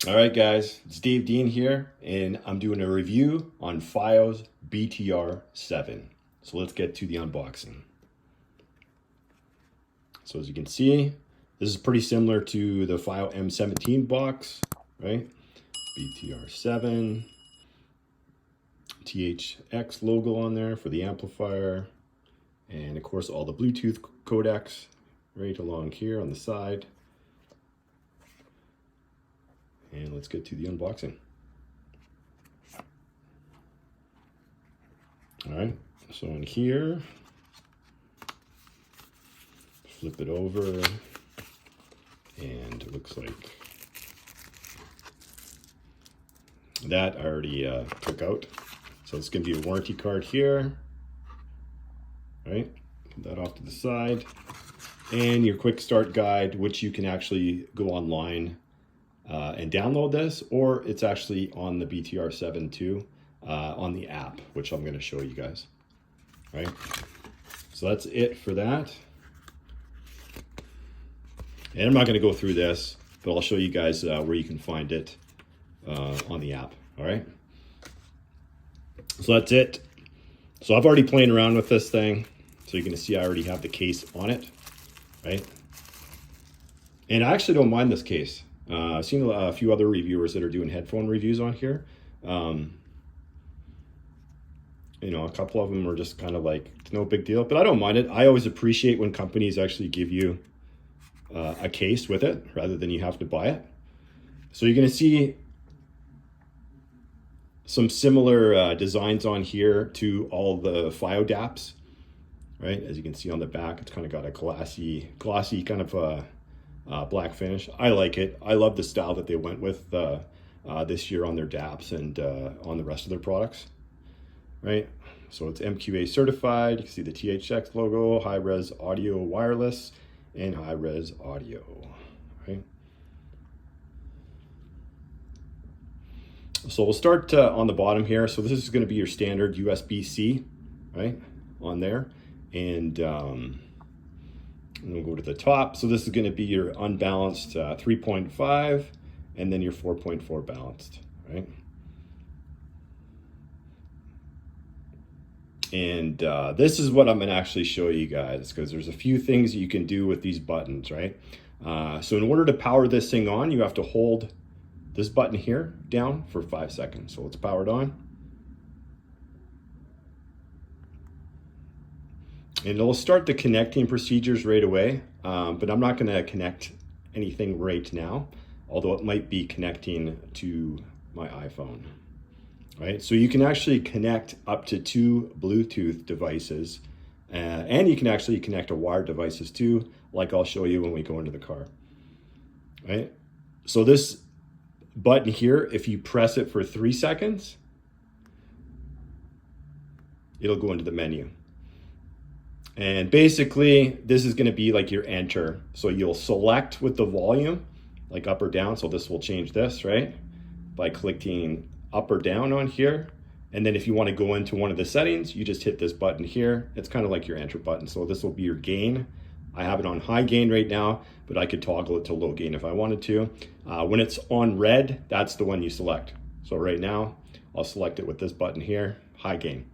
All right, guys, it's Dave Dean here, and I'm doing a review on FiiO's BTR7. So let's get to the unboxing. So as you can see, this is pretty similar to the FiiO M17 box, right? BTR7, THX logo on there for the amplifier, and of course all the Bluetooth codecs right along here on the side. And let's get to the unboxing. All right, so in here, flip it over, and it looks like that I already took out. So it's gonna be a warranty card here, right? Put that off to the side. And your quick start guide, which you can actually go online and download this, or it's actually on the BTR7 too, on the app, which I'm going to show you guys. Right, so that's it for that. And I'm not going to go through this, but I'll show you guys where you can find it on the app. All right, so that's it. So I've already played around with this thing, so you're going to see I already have the case on it, right? And I actually don't mind this case. I've seen a few other reviewers that are doing headphone reviews on here. You know, a couple of them are just kind of like, it's no big deal, but I don't mind it. I always appreciate when companies actually give you a case with it rather than you have to buy it. So you're going to see some similar designs on here to all the FiiO DAPs, right? As you can see on the back, it's kind of got a glossy kind of black finish. I like it. I love the style that they went with this year on their DAPs and on the rest of their products, right? So it's MQA certified. You can see the THX logo, high-res audio wireless, and high-res audio, right? So we'll start on the bottom here. So this is going to be your standard USB-C, right, on there. And we'll go to the top. So this is going to be your unbalanced 3.5 and then your 4.4 balanced, right? And this is what I'm going to actually show you guys, because there's a few things you can do with these buttons, right? So in order to power this thing on, you have to hold this button here down for 5 seconds. So it's powered on. And it'll start the connecting procedures right away, but I'm not going to connect anything right now, although it might be connecting to my iPhone, right? So you can actually connect up to 2 Bluetooth devices, and you can actually connect to wired devices too, like I'll show you when we go into the car, right? So this button here, if you press it for 3 seconds, it'll go into the menu. And basically, this is going to be like your enter. So you'll select with the volume, like up or down. So this will change this, right? By clicking up or down on here. And then if you want to go into one of the settings, you just hit this button here. It's kind of like your enter button. So this will be your gain. I have it on high gain right now, but I could toggle it to low gain if I wanted to. When it's on red, that's the one you select. So right now, I'll select it with this button here, high gain.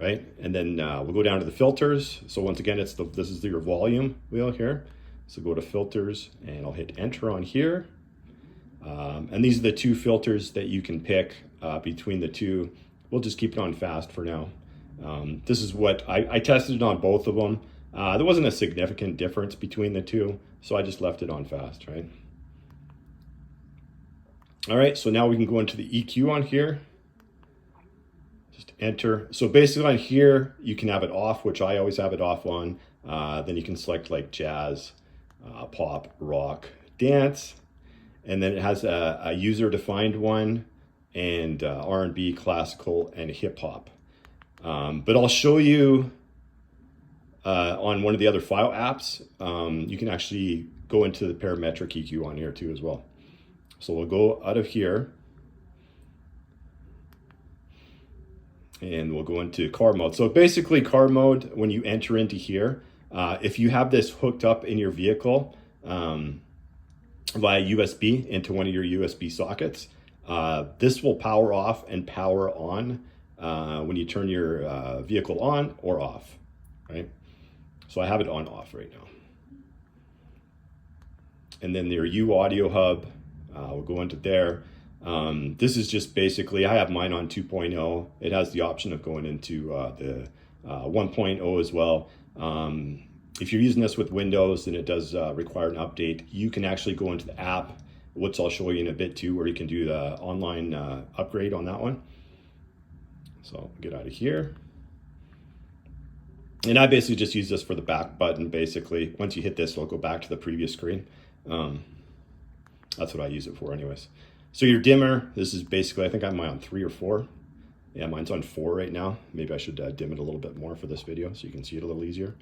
Right, and then we'll go down to the filters. So once again, this is your volume wheel here. So go to filters, and I'll hit enter on here. And these are the 2 filters that you can pick between the 2. We'll just keep it on fast for now. This is what I tested it on both of them. There wasn't a significant difference between the 2, so I just left it on fast, right? All right, so now we can go into the EQ on here. Just enter. So basically on here, you can have it off, which I always have it off on. Then you can select like jazz, pop, rock, dance. And then it has a user-defined one, and R&B, classical, and hip hop. But I'll show you on one of the other FiiO apps, you can actually go into the parametric EQ on here too as well. So we'll go out of here. And we'll go into car mode. So basically car mode, when you enter into here, if you have this hooked up in your vehicle, via USB into one of your USB sockets. This will power off and power on when you turn your vehicle on or off, right? So I have it on off right now. And then their U audio hub, we'll go into there. This is just basically, I have mine on 2.0. It has the option of going into the 1.0 as well. If you're using this with Windows and it does require an update, you can actually go into the app, which I'll show you in a bit too, where you can do the online upgrade on that one. So I'll get out of here. And I basically just use this for the back button. Basically, once you hit this, it'll go back to the previous screen. That's what I use it for anyways. So your dimmer, this is basically, I think I'm on 3 or 4. Yeah, mine's on 4 right now. Maybe I should dim it a little bit more for this video so you can see it a little easier.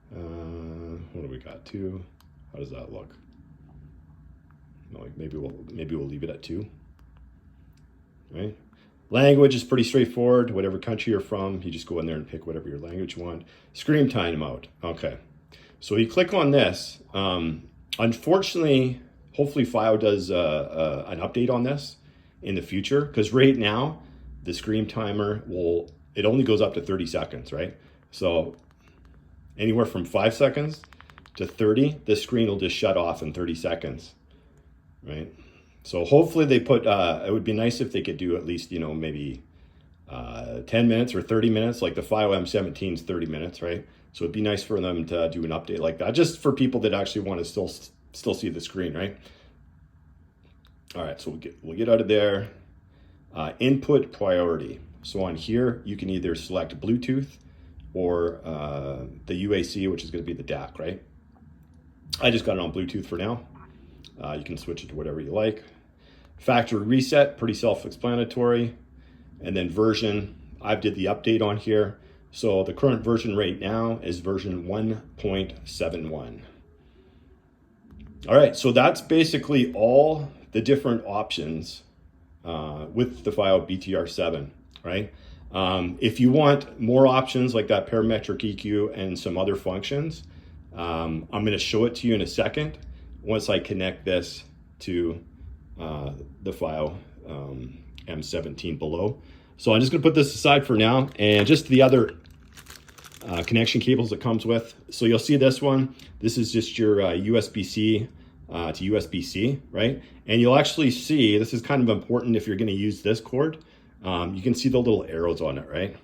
What do we got? 2. How does that look? No, maybe we'll leave it at 2. Right? Language is pretty straightforward. Whatever country you're from, you just go in there and pick whatever your language you want. Screen timeout. Okay. So you click on this. Unfortunately, hopefully FiiO does an update on this in the future, because right now the screen timer it only goes up to 30 seconds, right? So anywhere from 5 seconds to 30, the screen will just shut off in 30 seconds, right? So hopefully they put, it would be nice if they could do at least, you know, maybe 10 minutes or 30 minutes, like the FiiO M17 is 30 minutes, right? So it'd be nice for them to do an update like that, just for people that actually want to still see the screen, right? All right, so we'll get out of there. Input priority. So on here, you can either select Bluetooth or the UAC, which is going to be the DAC, right? I just got it on Bluetooth for now. You can switch it to whatever you like. Factory reset, pretty self-explanatory. And then version, I did the update on here. So the current version right now is version 1.71. All right, so that's basically all the different options with the FiiO BTR7, right? If you want more options like that parametric EQ and some other functions, I'm going to show it to you in a second once I connect this to the FiiO M17 below. So I'm just going to put this aside for now, and just the other connection cables it comes with. So you'll see this one. This is just your USB-C to USB-C, right? And you'll actually see, this is kind of important if you're going to use this cord. You can see the little arrows on it, right?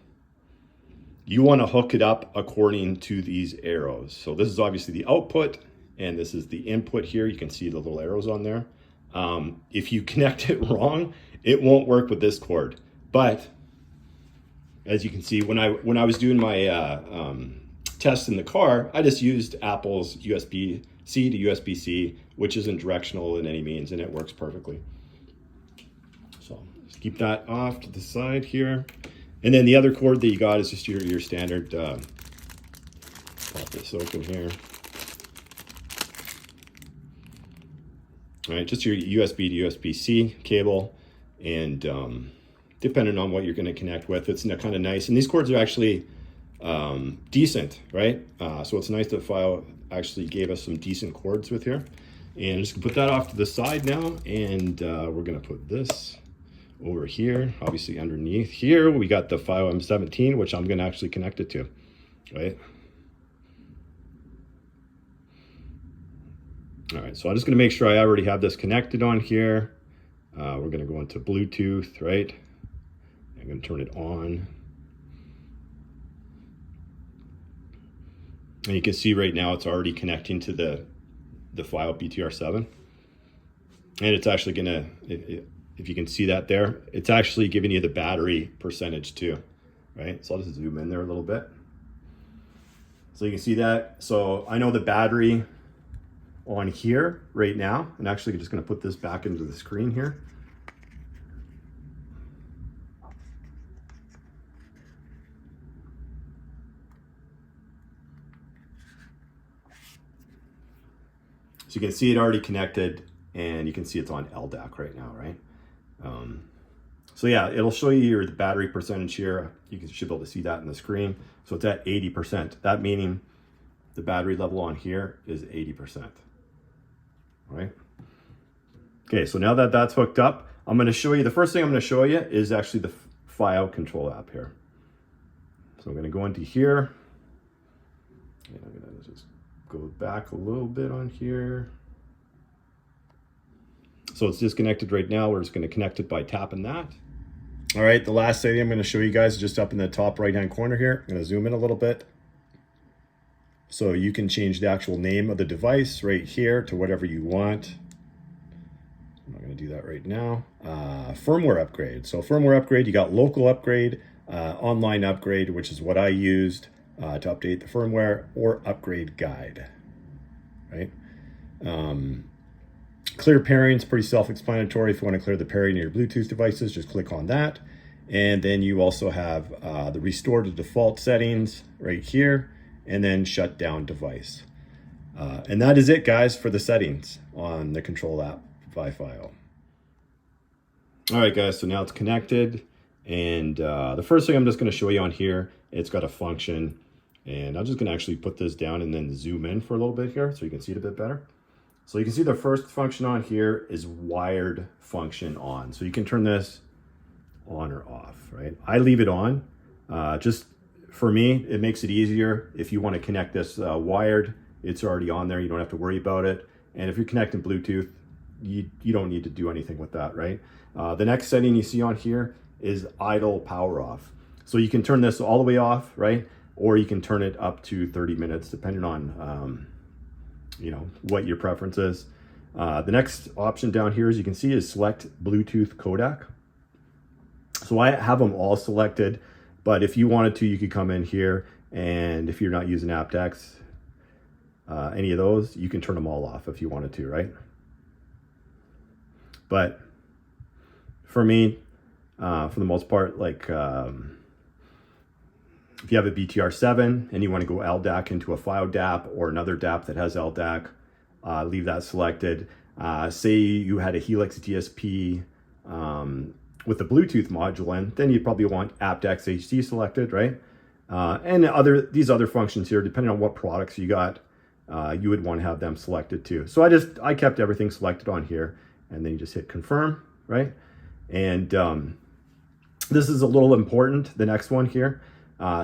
You want to hook it up according to these arrows. So this is obviously the output, and this is the input here. You can see the little arrows on there. If you connect it wrong, it won't work with this cord. But as you can see, when I was doing my test in the car, I just used Apple's USB-C to USB-C, which isn't directional in any means, and it works perfectly. So just keep that off to the side here. And then the other cord that you got is just your standard, pop this open here. All right, just your USB to USB-C cable, and depending on what you're going to connect with, it's kind of nice. And these cords are actually decent, right? So it's nice that FiiO actually gave us some decent cords with here. And I'm just gonna put that off to the side now, and we're gonna put this over here, obviously underneath here. We got the FiiO M17, which I'm gonna actually connect it to, right? All right, so I'm just gonna make sure I already have this connected on here. We're gonna go into Bluetooth, right? I'm gonna turn it on. And you can see right now it's already connecting to the FiiO BTR7. And it's actually gonna, if you can see that there, it's actually giving you the battery percentage too, right? So I'll just zoom in there a little bit. So you can see that. So I know the battery on here right now, and actually I'm just gonna put this back into the screen here. So you can see it already connected, and you can see it's on LDAC right now, right? So yeah, it'll show you the battery percentage here. You should be able to see that in the screen. So it's at 80%. That meaning the battery level on here is 80%, right? Okay, so now that that's hooked up, I'm going to show you, the first thing I'm going to show you is actually the FiiO control app here. So I'm going to go into here, and I'm going to just go back a little bit on here. So it's disconnected right now. We're just going to connect it by tapping that. All right, the last setting I'm going to show you guys is just up in the top right-hand corner here. I'm going to zoom in a little bit. So you can change the actual name of the device right here to whatever you want. I'm not going to do that right now. Firmware upgrade. So firmware upgrade, you got local upgrade, online upgrade, which is what I used to update the firmware, or upgrade guide, right? Clear pairing is pretty self-explanatory. If you want to clear the pairing of your Bluetooth devices, just click on that. And then you also have the restore to default settings right here, and then shut down device. And that is it, guys, for the settings on the control app by FiiO. All right, guys, so now it's connected. And the first thing I'm just going to show you on here, it's got a function. And I'm just going to actually put this down and then zoom in for a little bit here so you can see it a bit better. So you can see the first function on here is wired function on. So you can turn this on or off, right? I leave it on. Just for me, it makes it easier. If you want to connect this wired, it's already on there. You don't have to worry about it. And if you're connecting Bluetooth, you don't need to do anything with that, right? The next setting you see on here is idle power off. So you can turn this all the way off, right? Or you can turn it up to 30 minutes, depending on you know, what your preference is. The next option down here, as you can see, is select Bluetooth codec. So I have them all selected, but if you wanted to, you could come in here, and if you're not using aptX, any of those, you can turn them all off if you wanted to, right? But for me, for the most part, like if you have a BTR7 and you want to go LDAC into a FiiO DAP or another DAP that has LDAC, leave that selected. Say you had a Helix DSP with the Bluetooth module in, then you probably want aptX HD selected, right? And these other functions here, depending on what products you got, you would want to have them selected too. So I kept everything selected on here, and then you just hit confirm, right? And this is a little important, the next one here.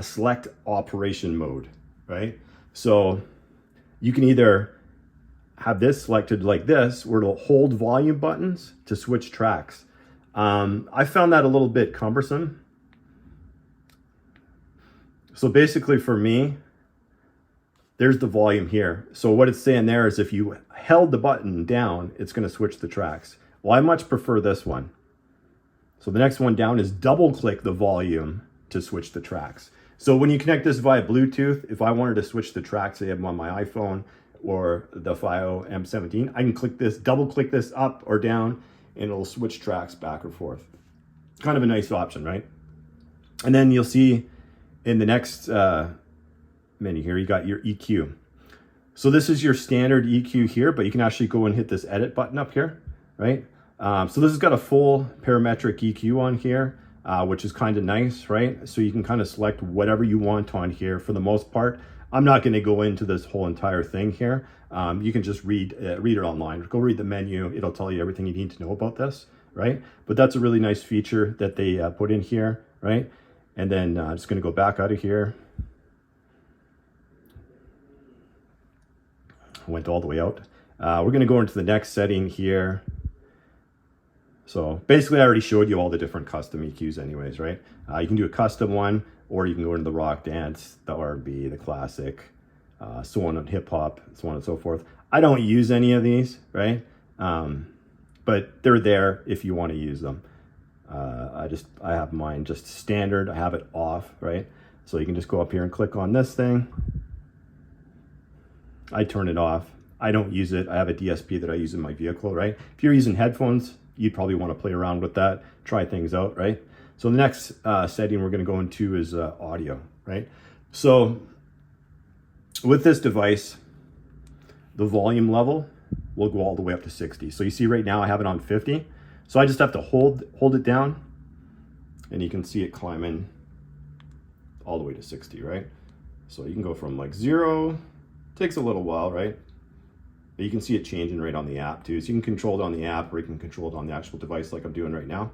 Select operation mode, right? So you can either have this selected like this, where it'll hold volume buttons to switch tracks. I found that a little bit cumbersome. So basically for me, there's the volume here. So what it's saying there is if you held the button down, it's going to switch the tracks. Well, I much prefer this one. So the next one down is double click the volume to switch the tracks. So when you connect this via Bluetooth, if I wanted to switch the tracks, say I'm on my iPhone or the FiiO M17, I can click this, double click this up or down, and it'll switch tracks back or forth. Kind of a nice option, right? And then you'll see in the next menu here, you got your EQ. So this is your standard EQ here, but you can actually go and hit this edit button up here, right? So this has got a full parametric EQ on here, which is kind of nice, right? So you can kind of select whatever you want on here for the most part. I'm not going to go into this whole entire thing here. You can just read it online. Go read the menu. It'll tell you everything you need to know about this, right? But that's a really nice feature that they put in here, right? And then I'm just going to go back out of here. Went all the way out. We're going to go into the next setting here. So basically I already showed you all the different custom EQs anyways, right? You can do a custom one, or you can go into the rock dance, the R&B, the classic, so on, hip hop, so on and so forth. I don't use any of these, right? But they're there if you want to use them. I have mine just standard. I have it off, right? So you can just go up here and click on this thing. I turn it off. I don't use it. I have a DSP that I use in my vehicle, right? If you're using headphones, you'd probably want to play around with that, try things out, right? So the next setting we're going to go into is audio, right? So with this device, the volume level will go all the way up to 60. So you see right now I have it on 50. So I just have to hold it down, and you can see it climbing all the way to 60, right? So you can go from like 0, takes a little while, right? But you can see it changing right on the app too. So you can control it on the app, or you can control it on the actual device like I'm doing right now.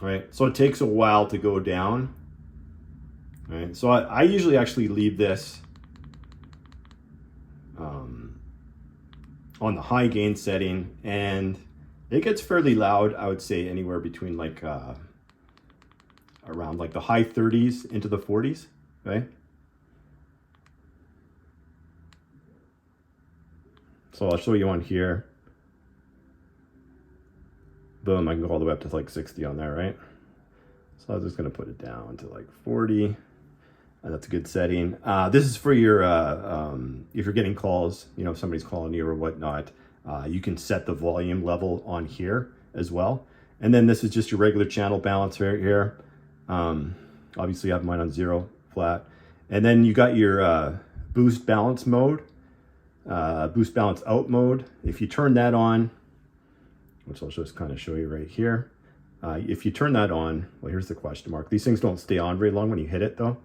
All right, so it takes a while to go down. All right, so I usually actually leave this on the high gain setting, and it gets fairly loud. I would say anywhere between like around like the high 30s into the 40s, right? So I'll show you on here. Boom, I can go all the way up to like 60 on there, right? So I'm just gonna put it down to like 40. And that's a good setting. This is for your, if you're getting calls, you know, if somebody's calling you or whatnot, you can set the volume level on here as well. And then this is just your regular channel balance right here. Obviously I have mine on 0 flat. And then you got your boost balance mode, boost balance out mode. If you turn that on, which I'll just kind of show you right here. If you turn that on, well, here's the question mark. These things don't stay on very long when you hit it though.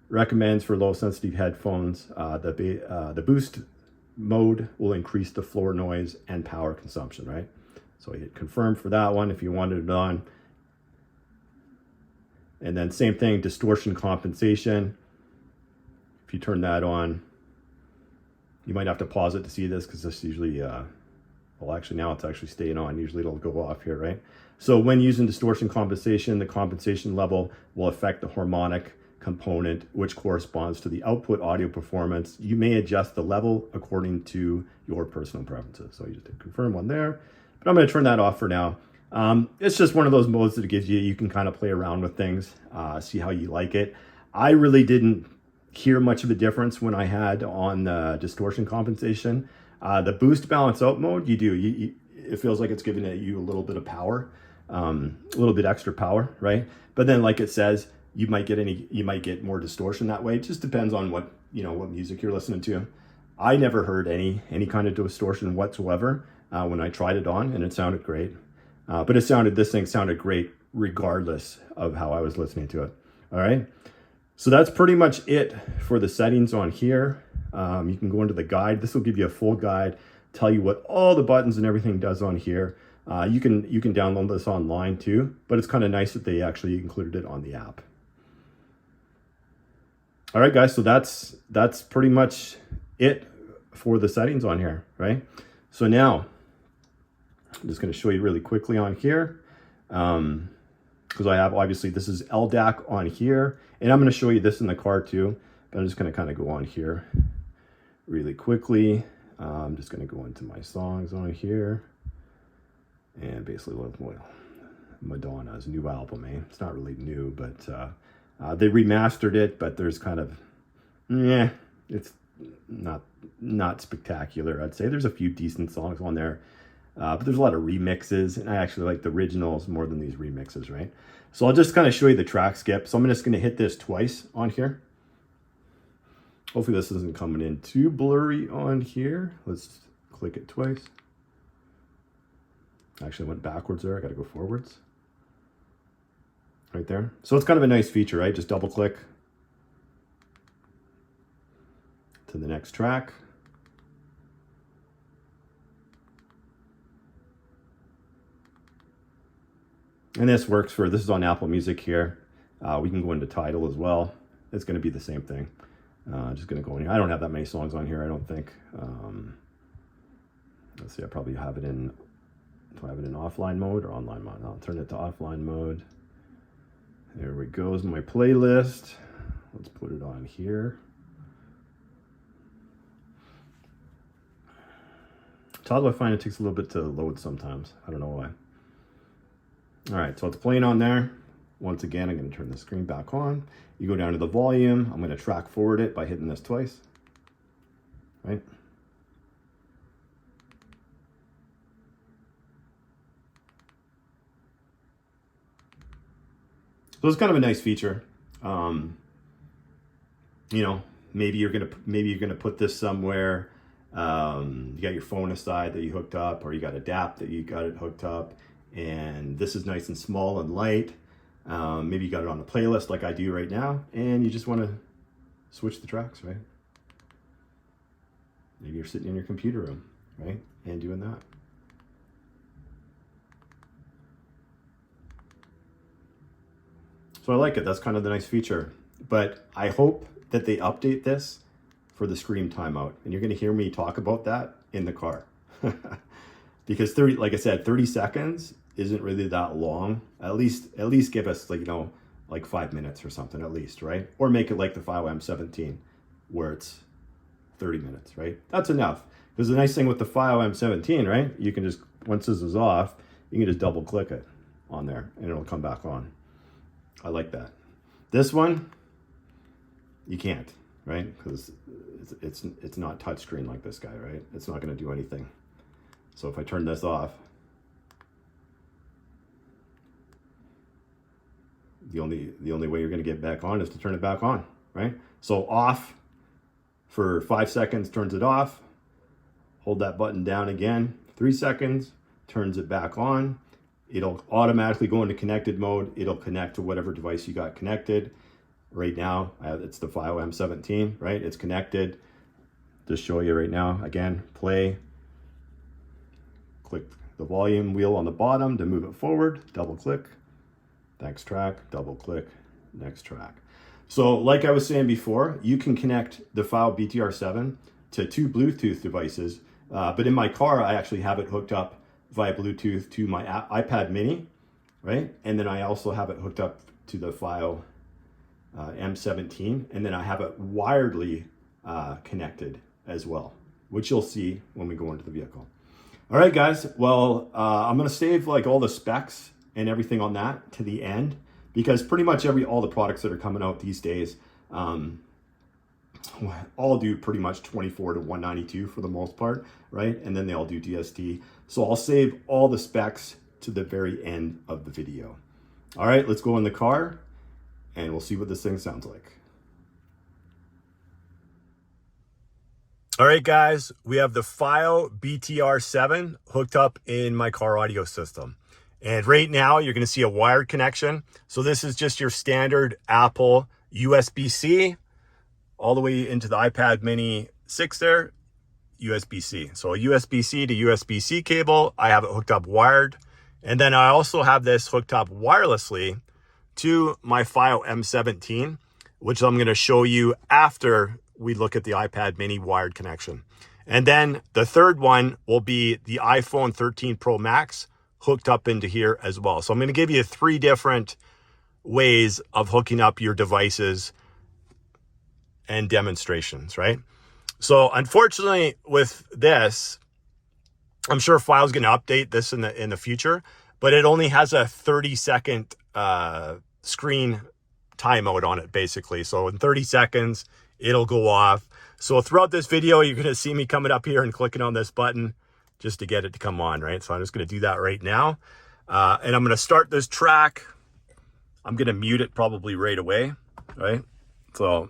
Recommends for low sensitive headphones, the boost mode will increase the floor noise and power consumption, right? So hit confirm for that one if you wanted it on. And then same thing, distortion compensation. If you turn that on, you might have to pause it to see this because this usually, well actually now it's actually staying on. Usually it'll go off here, right? So when using distortion compensation, the compensation level will affect the harmonic component, which corresponds to the output audio performance. You may adjust the level according to your personal preferences. So you just hit confirm on there, but I'm going to turn that off for now. It's just one of those modes that it gives you. You can kind of play around with things, see how you like it. I really didn't hear much of a difference when I had on the distortion compensation. The boost balance out mode, you do. It feels like it's giving you a little bit of power, a little bit extra power, right? But then, like it says, you might get more distortion that way. It just depends on what music you're listening to. I never heard any kind of distortion whatsoever when I tried it on, and it sounded great. But this thing sounded great regardless of how I was listening to it. All right. So that's pretty much it for the settings on here. You can go into the guide. This will give you a full guide, tell you what all the buttons and everything does on here. You can download this online too, but it's kind of nice that they actually included it on the app. All right, guys, so that's pretty much it for the settings on here, right? So now I'm just going to show you really quickly on here, because I have, obviously, this is LDAC on here, and I'm going to show you this in the car too, but I'm just going to kind of go on here really quickly. I'm just going to go into my songs on here, and basically look what Madonna's new album, eh? It's not really new, but they remastered it, but there's kind of, it's not spectacular, I'd say. There's a few decent songs on there, but there's a lot of remixes, and I actually like the originals more than these remixes, right? So I'll just kind of show you the track skip. So I'm just going to hit this twice on here. Hopefully this isn't coming in too blurry on here. Let's click it twice. Actually, I went backwards there. I got to go forwards. Right there. So it's kind of a nice feature, right? Just double click to the next track. And this works for, this is on Apple Music here. We can go into Tidal as well. It's going to be the same thing. Just going to go in here. I don't have that many songs on here, I don't think. Let's see, I probably have it in, do I have it in offline mode or online mode? I'll turn it to offline mode. There we go, is my playlist. Let's put it on here. Todd, I find it takes a little bit to load sometimes. I don't know why. All right, so it's playing on there. Once again, I'm going to turn the screen back on. You go down to the volume. I'm going to track forward it by hitting this twice. Right? So it's kind of a nice feature. You know, maybe you're gonna put this somewhere. You got your phone aside that you hooked up, or you got a DAC that you got it hooked up, and this is nice and small and light. Maybe you got it on a playlist like I do right now, and you just want to switch the tracks, right? Maybe you're sitting in your computer room, right? And doing that. So I like it. That's kind of the nice feature. But I hope that they update this for the screen timeout. And you're going to hear me talk about that in the car. Because like I said, 30 seconds isn't really that long. At least give us, like, you know, like 5 minutes or something at least, right? Or make it like the FiiO M17 where it's 30 minutes, right? That's enough. Because the nice thing with the FiiO M17, right? You can just, once this is off, you can just double click it on there and it'll come back on. I like that. This one, you can't, right? Because it's not touchscreen like this guy, right? It's not going to do anything. So if I turn this off, the only way you're going to get back on is to turn it back on, right? So off for 5 seconds turns it off. Hold that button down again, 3 seconds, turns it back on. It'll automatically go into connected mode. It'll connect to whatever device you got connected. Right now, it's the FiiO M17, right? It's connected. Just show you right now, again, play. Click the volume wheel on the bottom to move it forward, double click, next track, double click, next track. So like I was saying before, you can connect the FiiO BTR7 to 2 Bluetooth devices, but in my car, I actually have it hooked up via Bluetooth to my iPad mini, right? And then I also have it hooked up to the FiiO M17, and then I have it wiredly connected as well, which you'll see when we go into the vehicle. All right, guys. Well, I'm gonna save like all the specs and everything on that to the end, because pretty much all the products that are coming out these days all do pretty much 24 to 192 for the most part, right? And then they all do DST. So I'll save all the specs to the very end of the video. All right, let's go in the car and we'll see what this thing sounds like. All right, guys, we have the FiiO BTR7 hooked up in my car audio system. And right now you're going to see a wired connection. So this is just your standard Apple USB-C all the way into the iPad mini 6 there, USB-C. So a USB-C to USB-C cable, I have it hooked up wired. And then I also have this hooked up wirelessly to my FiiO M17, which I'm going to show you after we look at the iPad mini wired connection. And then the third one will be the iPhone 13 Pro Max hooked up into here as well. So I'm going to give you 3 different ways of hooking up your devices and demonstrations, right? So unfortunately with this, I'm sure FiiO's going to update this in the future, but it only has a 30-second screen timeout on it, basically. So in 30 seconds, it'll go off. So throughout this video, you're going to see me coming up here and clicking on this button just to get it to come on, right? So I'm just going to do that right now. And I'm going to start this track. I'm going to mute it probably right away, right? So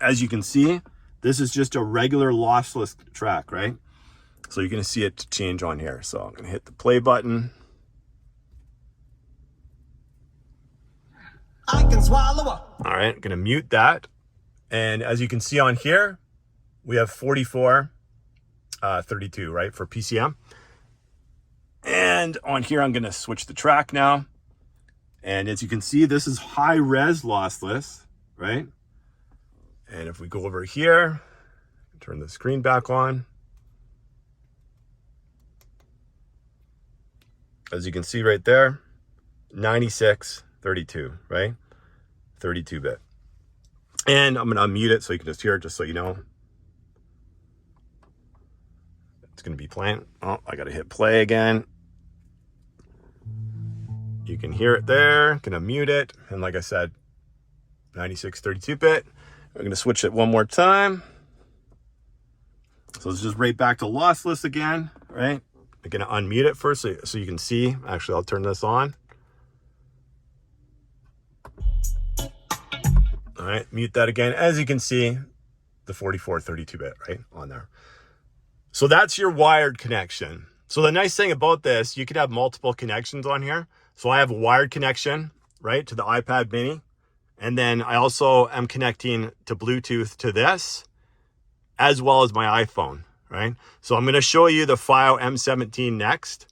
as you can see, this is just a regular lossless track, right? So you're going to see it change on here. So I'm going to hit the play button. I can swallow up. All right, I'm going to mute that. And as you can see on here, we have 44, 32, right, for PCM. And on here, I'm going to switch the track now. And as you can see, this is high res lossless, right? And if we go over here, turn the screen back on. As you can see right there, 9632, right? 32-bit. And I'm going to unmute it so you can just hear it, just so you know. It's going to be playing. Oh, I got to hit play again. You can hear it there. Going to mute it. And like I said, 96 32-bit. We're going to switch it one more time. So it's just right back to lossless again, right? I'm going to unmute it first so you can see. Actually, I'll turn this on. All right, mute that again. As you can see, the 44 32-bit, right, on there. So that's your wired connection. So the nice thing about this, you could have multiple connections on here. So I have a wired connection, right, to the iPad mini. And then I also am connecting to Bluetooth to this, as well as my iPhone, right? So I'm going to show you the FiiO M17 next,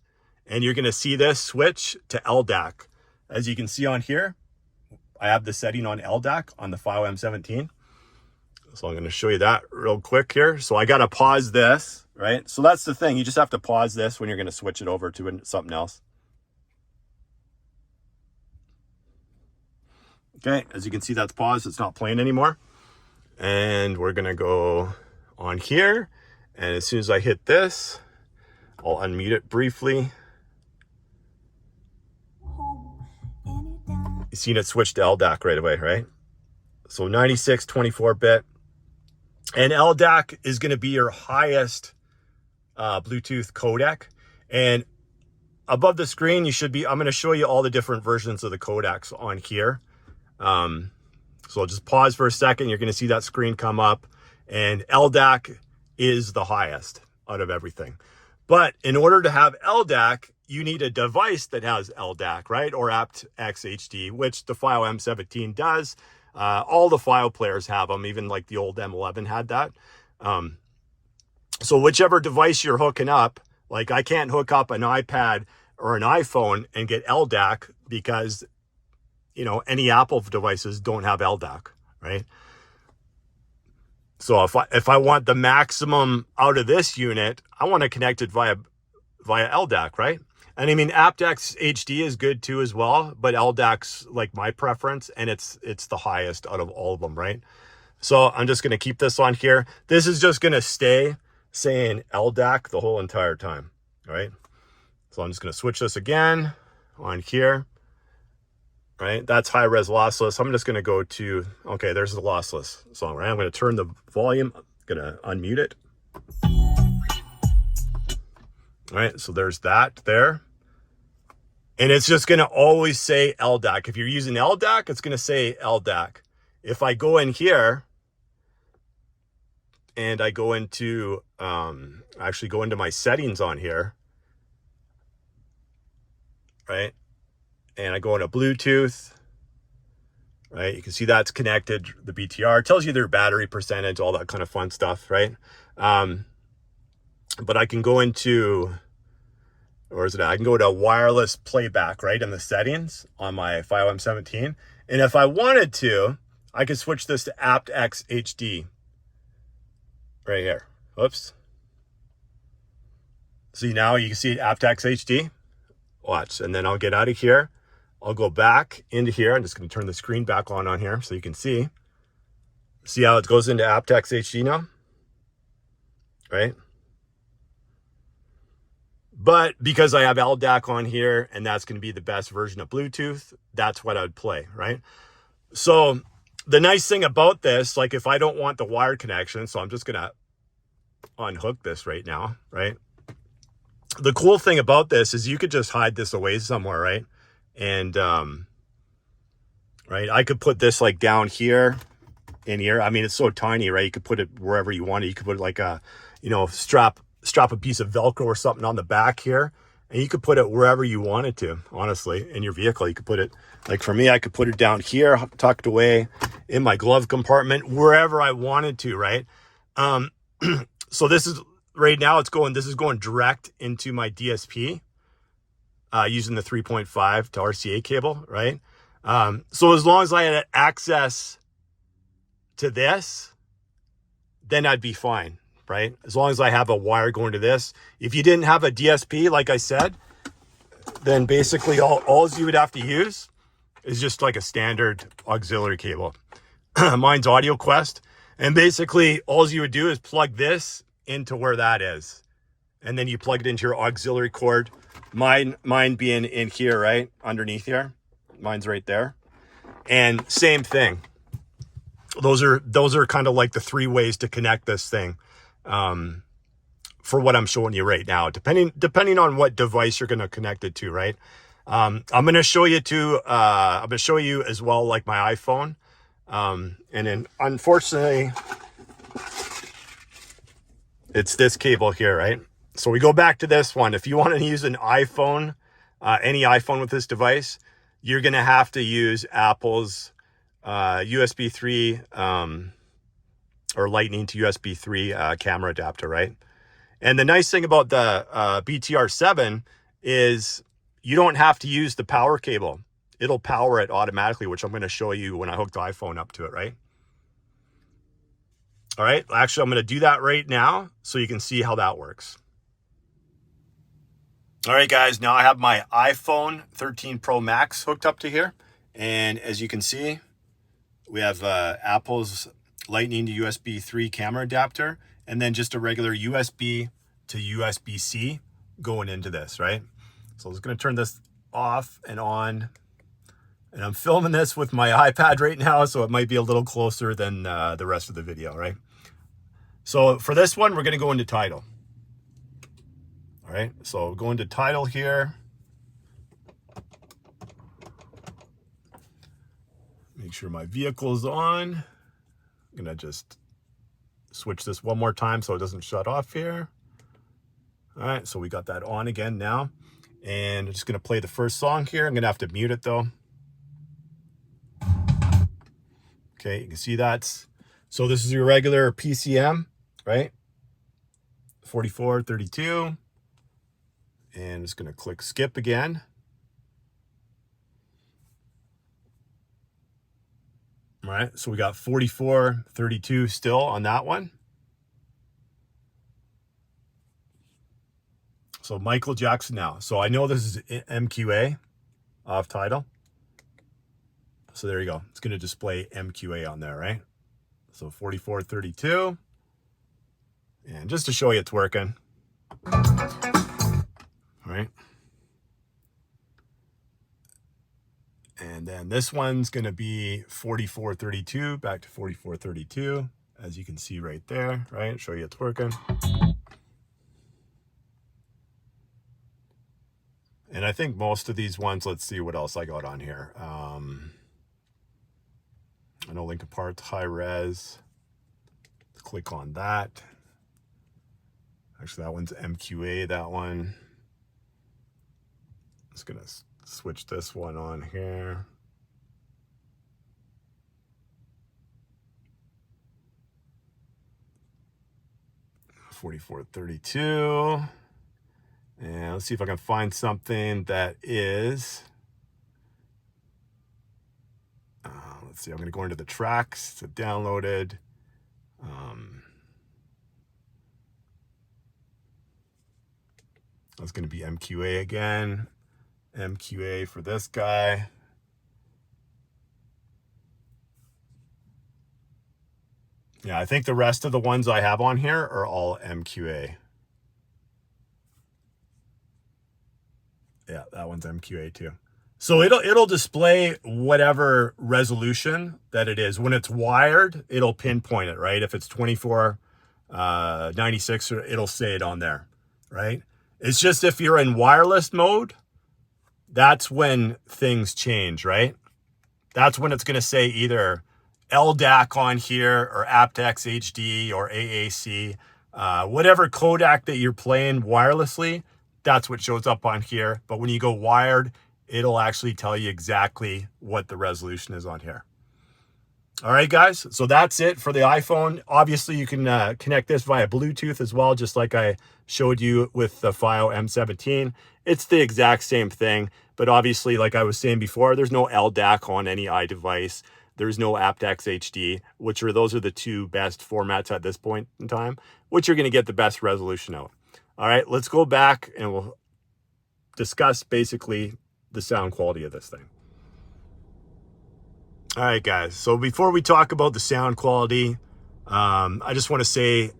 and you're going to see this switch to LDAC. As you can see on here, I have the setting on LDAC on the FiiO M17. So I'm going to show you that real quick here. So I got to pause this, right? So that's the thing. You just have to pause this when you're going to switch it over to something else. Okay, as you can see, that's paused. It's not playing anymore. And we're going to go on here. And as soon as I hit this, I'll unmute it briefly. You seen it switch to LDAC right away, right? So 96, 24-bit. And LDAC is going to be your highest Bluetooth codec. And above the screen, you should be, I'm going to show you all the different versions of the codecs on here. So I'll just pause for a second. You're going to see that screen come up, and LDAC is the highest out of everything. But in order to have LDAC, you need a device that has LDAC, right? Or aptX HD, which the FiiO M17 does. All the FiiO players have them, even like the old M11 had that. So whichever device you're hooking up, like I can't hook up an iPad or an iPhone and get LDAC because, you know, any Apple devices don't have LDAC, right? So if I want the maximum out of this unit, I want to connect it via LDAC, right? And I mean, aptX HD is good too as well, but LDAC's like my preference, and it's the highest out of all of them, right? So I'm just going to keep this on here. This is just going to stay saying LDAC the whole entire time, right? So I'm just going to switch this again on here. Right, that's high res lossless. I'm just going to go to, okay, there's the lossless song, right? I'm going to turn the volume, I'm going to unmute it. All right, so there's that there. And it's just going to always say LDAC. If you're using LDAC, it's going to say LDAC. If I go in here and I go into, actually go into my settings on here, right? And I go into Bluetooth, right? You can see that's connected, the BTR. It tells you their battery percentage, all that kind of fun stuff, right? But I can go into, or is it, I can go to wireless playback, right, in the settings on my FiiO M17. And if I wanted to, I could switch this to aptX HD right here. Oops. See, now you can see aptX HD. Watch, and then I'll get out of here. I'll go back into here. I'm just going to turn the screen back on here so you can see. See how it goes into aptX HD now? Right? But because I have LDAC on here, and that's going to be the best version of Bluetooth, that's what I would play, right? So the nice thing about this, like if I don't want the wired connection, so I'm just going to unhook this right now, right? The cool thing about this is you could just hide this away somewhere, right? And, right, I could put this like down here, in here. I mean, it's so tiny, right? You could put it wherever you want it. You could put like a, you know, strap a piece of Velcro or something on the back here, and you could put it wherever you wanted to, honestly, in your vehicle. You could put it, like for me, I could put it down here, tucked away in my glove compartment, wherever I wanted to, right? So this is, right now this is going direct into my DSP, using the 3.5 to RCA cable, right? So as long as I had access to this, then I'd be fine, right? As long as I have a wire going to this. If you didn't have a DSP, like I said, then basically all you would have to use is just like a standard auxiliary cable. Mine's AudioQuest. And basically all you would do is plug this into where that is. And then you plug it into your auxiliary cord. Mine being in here, right? Underneath here. Mine's right there. And same thing. Those are kind of like the three ways to connect this thing. For what I'm showing you right now, depending on what device you're going to connect it to, right? I'm going to show you I'm going to show you as well, like my iPhone. And then unfortunately, it's this cable here, right? So we go back to this one. If you want to use an iPhone any iPhone with this device, you're going to have to use Apple's USB 3 or Lightning to USB 3 camera adapter, right? And the nice thing about the BTR7 is you don't have to use the power cable. It'll power it automatically, which I'm going to show you when I hook the iPhone up to it, right? All right, actually, I'm going to do that right now so you can see how that works. All right, guys, now I have my iPhone 13 Pro Max hooked up to here. And as you can see, we have Apple's Lightning to USB 3 camera adapter, and then just a regular USB to USB-C going into this, right? So I'm just going to turn this off and on. And I'm filming this with my iPad right now, so it might be a little closer than the rest of the video, right? So for this one, we're going to go into title. All right, so go into title here. Make sure my vehicle is on. I'm going to just switch this one more time so it doesn't shut off here. All right, so we got that on again now. And I'm just going to play the first song here. I'm going to have to mute it though. Okay, you can see that's, so this is your regular PCM, right? 4432. And I'm just going to click skip again. All right, so we got 4432 still on that one. So Michael Jackson now. So I know this is MQA off title. So there you go. It's going to display MQA on there, right? So 4432. And just to show you it's working. All right. And then this one's going to be 4432, back to 4432, as you can see right there, right? Show you it's working. And I think most of these ones, let's see what else I got on here. I know Link Apart, high res. Click on that. Actually, that one's MQA, that one. Just gonna switch this one on here. $44.32. And let's see if I can find something that is, let's see, I'm going to go into the tracks to downloaded. That's going to be MQA again. MQA for this guy. Yeah, I think the rest of the ones I have on here are all MQA. Yeah, that one's MQA too. So it'll display whatever resolution that it is. When it's wired, it'll pinpoint it, right? If it's 2496, it'll say it on there, right? It's just if you're in wireless mode, that's when things change, right? That's when it's going to say either LDAC on here or aptX HD or AAC, whatever codec that you're playing wirelessly, that's what shows up on here. But when you go wired, it'll actually tell you exactly what the resolution is on here. All right, guys. So that's it for the iPhone. Obviously, you can connect this via Bluetooth as well, just like I showed you with the FiiO M17. It's the exact same thing. But obviously, like I was saying before, there's no LDAC on any iDevice. There's no aptX HD, those are the two best formats at this point in time, which you're going to get the best resolution out. All right, let's go back and we'll discuss basically the sound quality of this thing. All right, guys. So before we talk about the sound quality, I just want to say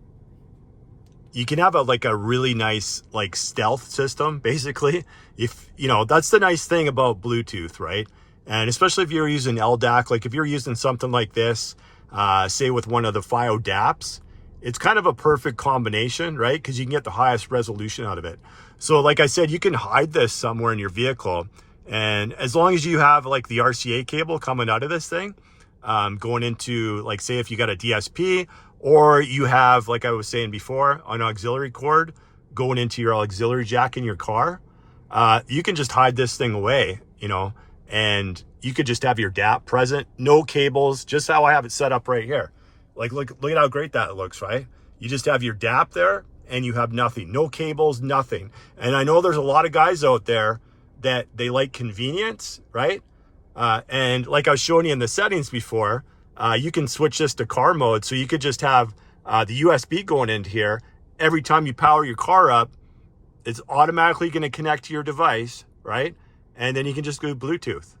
you can have a really nice stealth system, basically. If that's the nice thing about Bluetooth, right? And especially if you're using LDAC, like if you're using something like this, say with one of the FiiO DAPs, it's kind of a perfect combination, right? Because you can get the highest resolution out of it. So like I said, you can hide this somewhere in your vehicle. And as long as you have the RCA cable coming out of this thing, going into say if you got a DSP, or you have, like I was saying before, an auxiliary cord going into your auxiliary jack in your car, you can just hide this thing away, you know, and you could just have your DAC present, no cables, just how I have it set up right here. Like, look at how great that looks, right? You just have your DAC there and you have nothing, no cables, nothing. And I know there's a lot of guys out there that they like convenience, right? And like I was showing you in the settings before, you can switch this to car mode. So you could just have the USB going into here. Every time you power your car up, it's automatically going to connect to your device, right? And then you can just go Bluetooth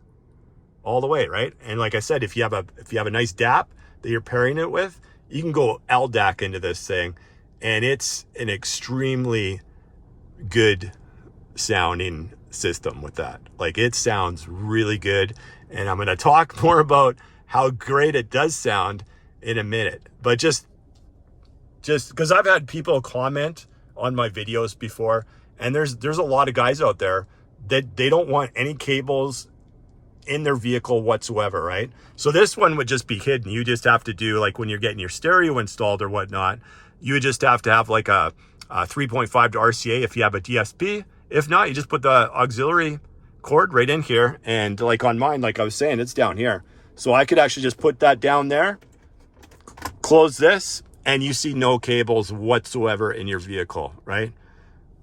all the way, right? And like I said, if you have a nice DAC that you're pairing it with, you can go LDAC into this thing, and it's an extremely good sounding system with that. Like, it sounds really good, and I'm going to talk more about how great it does sound in a minute. But just because I've had people comment on my videos before, and there's a lot of guys out there that they don't want any cables in their vehicle whatsoever, right? So this one would just be hidden. You just have to do, like when you're getting your stereo installed or whatnot, you would just have to have like a 3.5 to RCA if you have a DSP. If not, you just put the auxiliary cord right in here. And like on mine, like I was saying, it's down here. So I could actually just put that down there, close this, and you see no cables whatsoever in your vehicle, right?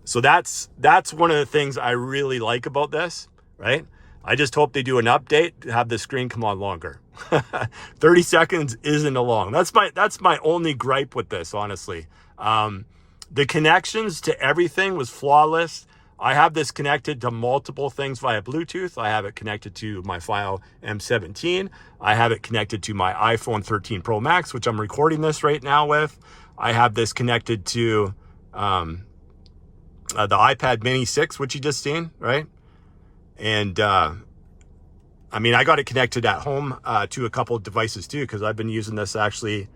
So that's one of the things I really like about this, right? I just hope they do an update to have the screen come on longer. 30 seconds isn't a long. That's my only gripe with this, honestly. The connections to everything was flawless. I have this connected to multiple things via Bluetooth. I have it connected to my FiiO M17. I have it connected to my iPhone 13 Pro Max, which I'm recording this right now with. I have this connected to the iPad Mini 6, which you just seen, right? And I mean, I got it connected at home to a couple of devices too, because I've been using this actually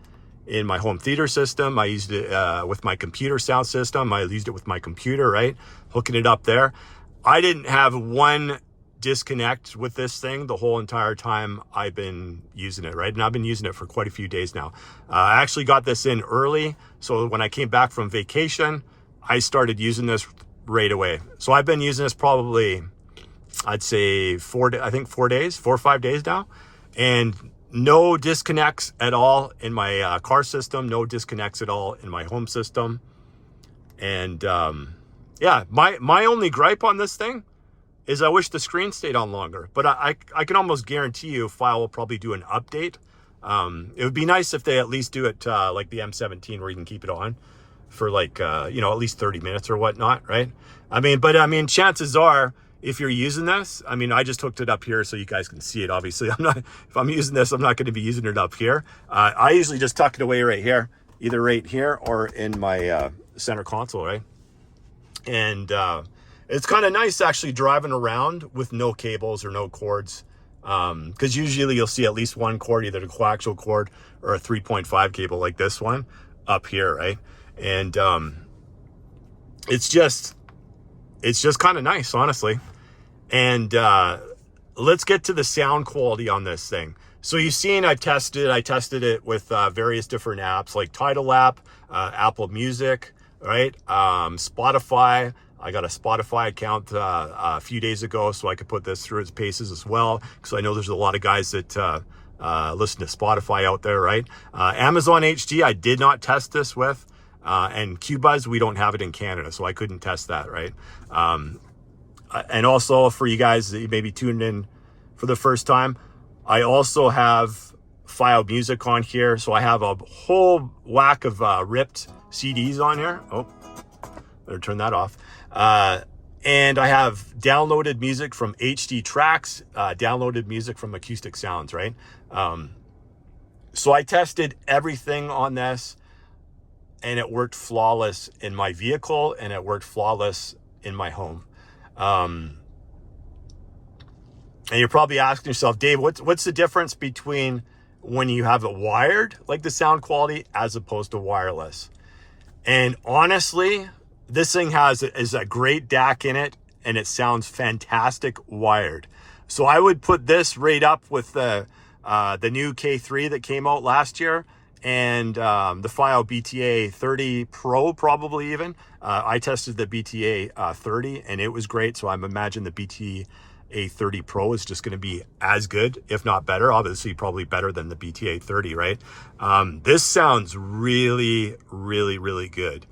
in my home theater system. I used it with my computer sound system. I used it with my computer, right? Hooking it up there. I didn't have one disconnect with this thing the whole entire time I've been using it, right? And I've been using it for quite a few days now. I actually got this in early. So when I came back from vacation, I started using this right away. So I've been using this probably, I'd say 4 or 5 days now, and no disconnects at all in my car system, no disconnects at all in my home system. And yeah, my only gripe on this thing is I wish the screen stayed on longer, but I can almost guarantee you FiiO will probably do an update. It would be nice if they at least do it like the M17, where you can keep it on for like, you know, at least 30 minutes or whatnot, right? I mean, chances are, if you're using this, I mean, I just hooked it up here so you guys can see it. Obviously, if I'm using this, I'm not going to be using it up here. I usually just tuck it away right here, either right here or in my center console, right? And it's kind of nice actually driving around with no cables or no cords, because usually you'll see at least one cord, either the coaxial cord or a 3.5 cable like this one up here, right? And it's just kind of nice, honestly. And let's get to the sound quality on this thing. So you've seen I tested it with various different apps like Tidal app, Apple Music, right? Spotify. I got a Spotify account a few days ago, so I could put this through its paces as well, because I know there's a lot of guys that listen to Spotify out there, right? Amazon HD, I did not test this with. And QBuzz, we don't have it in Canada, so I couldn't test that, right? And also for you guys that you may be tuned in for the first time, I also have FiiO Music on here. So I have a whole whack of ripped CDs on here. Oh, better turn that off. And I have downloaded music from HD Tracks, downloaded music from Acoustic Sounds, right? So I tested everything on this, and it worked flawless in my vehicle, and it worked flawless in my home. And you're probably asking yourself, Dave, what's the difference between when you have it wired, like the sound quality, as opposed to wireless? And honestly, this thing is a great DAC in it, and it sounds fantastic wired. So I would put this right up with the new K3 that came out last year, and the FiiO BTA30 Pro, probably even. I tested the BTA30 and it was great. So I imagine the BTA30 Pro is just going to be as good, if not better. Obviously, probably better than the BTA30, right? This sounds really, really, really good.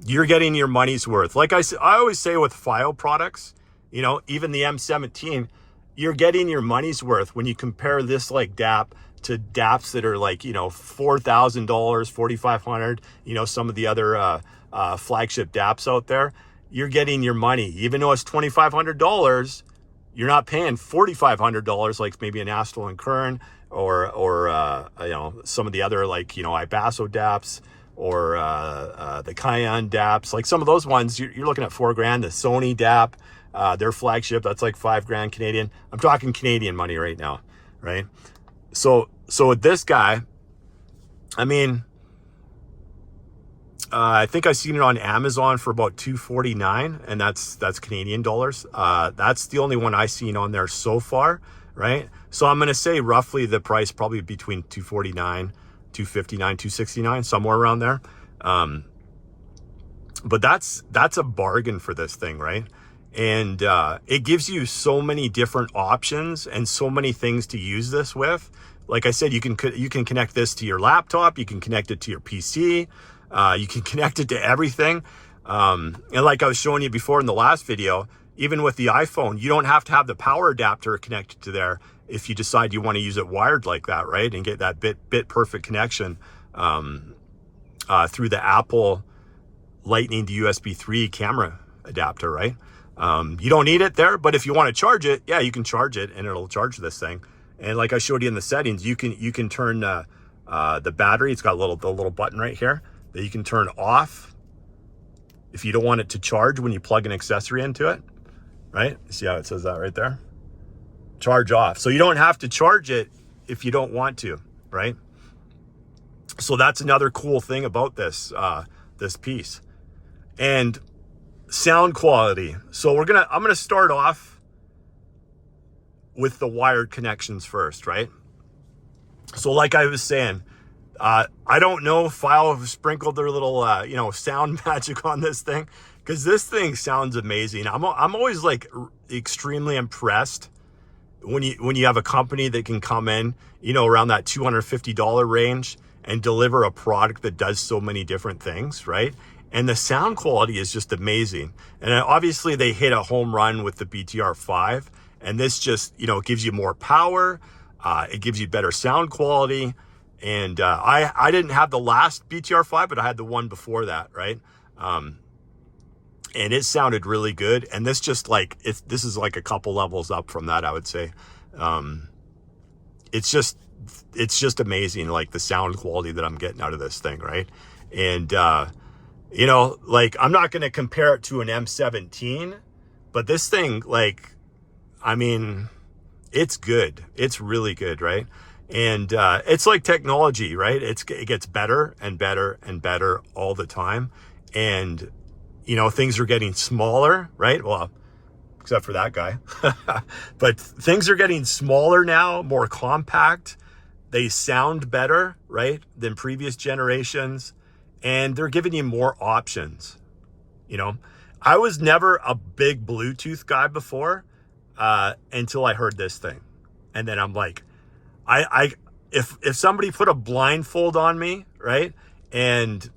You're getting your money's worth. Like I always say with FiiO products, you know, even the M17, you're getting your money's worth when you compare this like DAP to DAPs that are like, you know, $4,000, $4,500, you know, some of the other flagship DAPs out there. You're getting your money. Even though it's $2,500, you're not paying $4,500 like maybe an Astral and Kern or you know, some of the other like, you know, Ibasso DAPs or the Cayenne DAPs. Like some of those ones, you're looking at $4,000. The Sony DAP, their flagship, that's like $5,000 Canadian. I'm talking Canadian money right now, right? So with this guy, I mean, I think I seen it on Amazon for about $249, and that's Canadian dollars. That's the only one I seen on there so far, right? So I'm gonna say roughly the price probably between $249, $259, $269, somewhere around there. But that's a bargain for this thing, right? And it gives you so many different options and so many things to use this with. Like I said, you can connect this to your laptop, you can connect it to your PC, you can connect it to everything. And like I was showing you before in the last video, even with the iPhone, you don't have to have the power adapter connected to there if you decide you want to use it wired like that, right? And get that bit perfect connection through the Apple Lightning to USB 3 camera adapter, right? You don't need it there, but if you want to charge it, yeah, you can charge it and it'll charge this thing. And like I showed you in the settings, you can turn the battery. It's got the little button right here that you can turn off if you don't want it to charge when you plug an accessory into it, right? See how it says that right there? Charge off. So you don't have to charge it if you don't want to, right? So that's another cool thing about this this piece. And sound quality. So I'm gonna start off with the wired connections first, right? So like I was saying, I don't know if FiiO have sprinkled their little you know, sound magic on this thing, because this thing sounds amazing. I'm always like extremely impressed when you have a company that can come in, you know, around that $250 range and deliver a product that does so many different things, right? And the sound quality is just amazing. And obviously they hit a home run with the BTR5, and this just, you know, gives you more power. It gives you better sound quality. And I didn't have the last BTR5, but I had the one before that, right? And it sounded really good. And this just like, this is like a couple levels up from that, I would say. It's just amazing, like the sound quality that I'm getting out of this thing, right? And you know, like I'm not going to compare it to an M17, but this thing, like, I mean, it's good. It's really good, right? And it's like technology, right? It gets better and better and better all the time. And, you know, things are getting smaller, right? Well, except for that guy. But things are getting smaller now, more compact. They sound better, right, than previous generations. And they're giving you more options, you know? I was never a big Bluetooth guy before until I heard this thing. And then I'm like, if somebody put a blindfold on me, right, and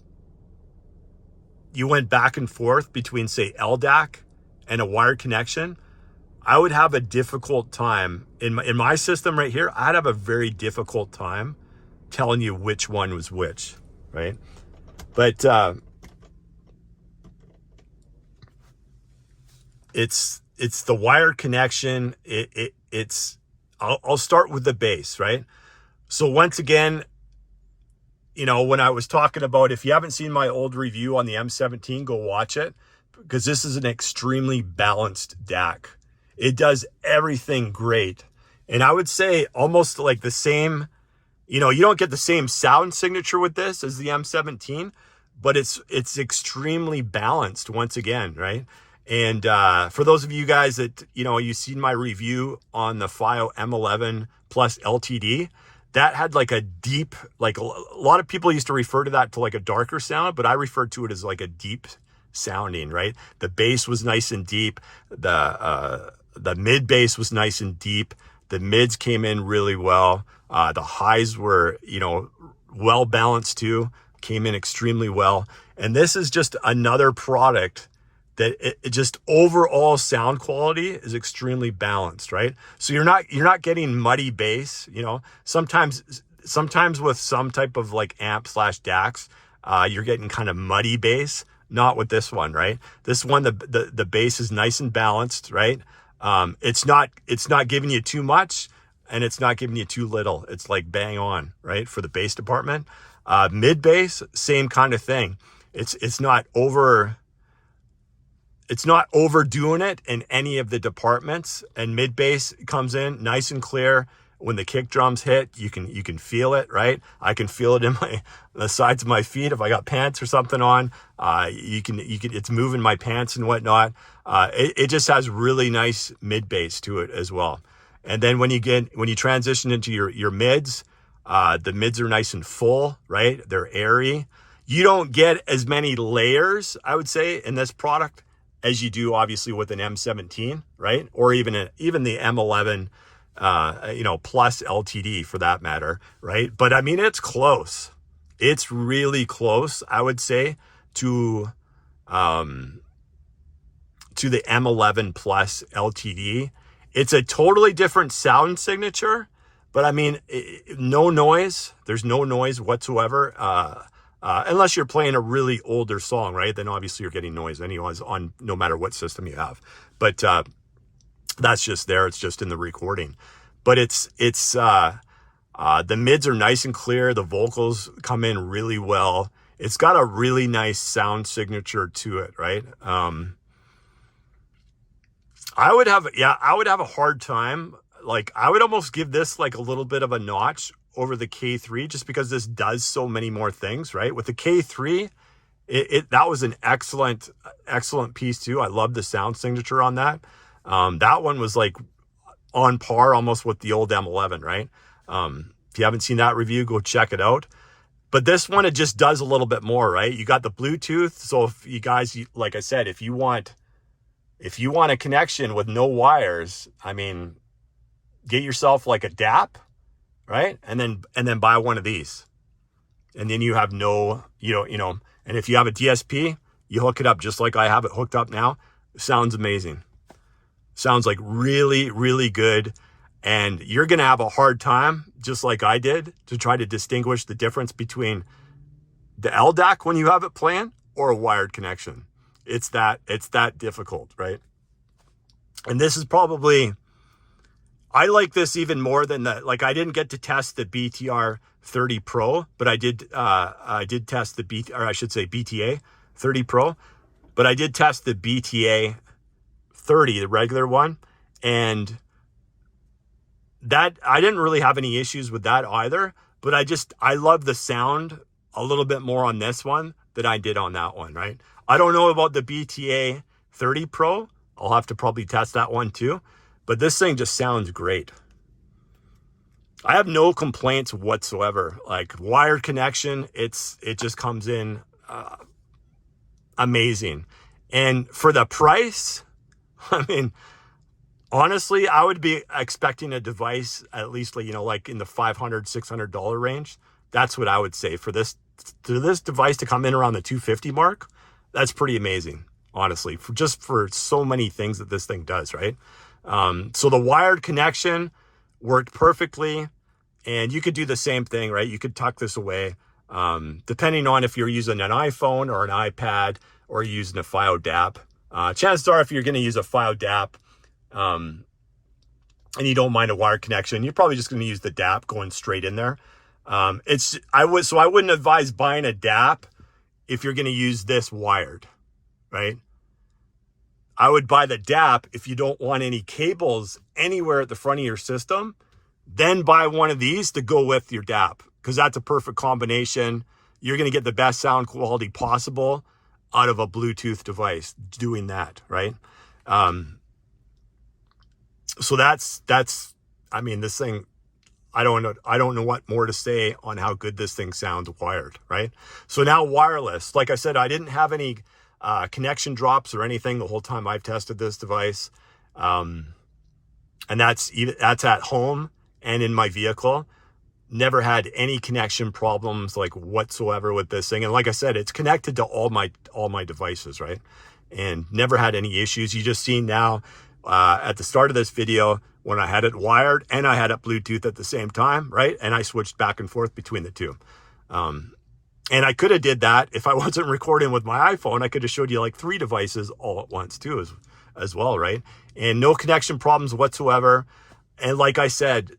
you went back and forth between, say, LDAC and a wired connection, I would have a difficult time. In my system right here, I'd have a very difficult time telling you which one was which, right? But it's the wired connection. I'll start with the base, right? So once again, you know, when I was talking about, if you haven't seen my old review on the M17, go watch it, because this is an extremely balanced DAC. It does everything great. And I would say almost like the same, you know, you don't get the same sound signature with this as the M17, but it's extremely balanced once again, right? And for those of you guys that, you know, you've seen my review on the FiiO M11 Plus LTD, that had like a deep, like a lot of people used to refer to that to like a darker sound, but I referred to it as like a deep sounding, right? The bass was nice and deep. The mid bass was nice and deep. The mids came in really well. The highs were, you know, well balanced too, came in extremely well. And this is just another product that it just overall sound quality is extremely balanced, right? So you're not getting muddy bass, you know. Sometimes with some type of like amp / DACs, you're getting kind of muddy bass. Not with this one, right? This one, the bass is nice and balanced, right? It's not giving you too much, and it's not giving you too little. It's like bang on, right? For the bass department. Mid bass, same kind of thing. It's not overdoing it in any of the departments. And mid bass comes in nice and clear. When the kick drums hit, you can feel it, right? I can feel it in the sides of my feet if I got pants or something on. It's moving my pants and whatnot. It just has really nice mid bass to it as well. And then when you transition into your mids, the mids are nice and full, right? They're airy. You don't get as many layers, I would say, in this product as you do obviously with an M17, right? Or even the M11. Plus LTD for that matter, right? But I mean, it's close. It's really close, I would say, to the M11 Plus LTD. It's a totally different sound signature, but I mean, no noise. There's no noise whatsoever, unless you're playing a really older song, right? Then obviously you're getting noise anyways on no matter what system you have. But that's just there. It's just in the recording, but the mids are nice and clear. The vocals come in really well. It's got a really nice sound signature to it, right? I would have a hard time. Like, I would almost give this like a little bit of a notch over the K3 just because this does so many more things, right? With the K3, that was an excellent piece too. I love the sound signature on that. That one was like on par almost with the old M11, right? If you haven't seen that review, go check it out. But this one, it just does a little bit more, right? You got the Bluetooth. So if you guys, like I said, if you want a connection with no wires, I mean, get yourself like a DAP, right? And then buy one of these. And then you have no, and if you have a DSP, you hook it up just like I have it hooked up now. It sounds amazing. Sounds like really, really good. And you're going to have a hard time, just like I did, to try to distinguish the difference between the LDAC when you have it playing or a wired connection. It's that difficult, right? And this is probably, I like this even more than I didn't get to test the BTR30 Pro, but I did test the BTA 30 Pro, but I did test the BTA 30, the regular one, and that I didn't really have any issues with that either, but I love the sound a little bit more on this one than I did on that one, right? I don't know about the BTA 30 Pro. I'll have to probably test that one too, but this thing just sounds great. I have no complaints whatsoever. Like, wired connection, it just comes in amazing. And for the price, I mean, honestly, I would be expecting a device at least like in the $500, $600 range. That's what I would say for this device to come in around the $250 mark. That's pretty amazing, honestly, for so many things that this thing does, right? So the wired connection worked perfectly, and you could do the same thing, right? You could tuck this away, depending on if you're using an iPhone or an iPad or you're using a FiiO DAP. Chances are, if you're going to use a FiiO DAP, and you don't mind a wired connection, you're probably just going to use the DAP going straight in there. I wouldn't advise buying a DAP if you're going to use this wired, right? I would buy the DAP if you don't want any cables anywhere at the front of your system. Then buy one of these to go with your DAP, because that's a perfect combination. You're going to get the best sound quality possible out of a Bluetooth device doing that, right? So that's, I mean, this thing, I don't know what more to say on how good this thing sounds wired, right? So now wireless, like I said, I didn't have any connection drops or anything the whole time I've tested this device. And that's at home and in my vehicle. Never had any connection problems like whatsoever with this thing. And like I said, it's connected to all my devices, right? And never had any issues. You just seen now at the start of this video when I had it wired and I had it Bluetooth at the same time, right? And I switched back and forth between the two. And I could have did that if I wasn't recording with my iPhone. I could have showed you like 3 devices all at once too, as well, right? And no connection problems whatsoever. And like I said,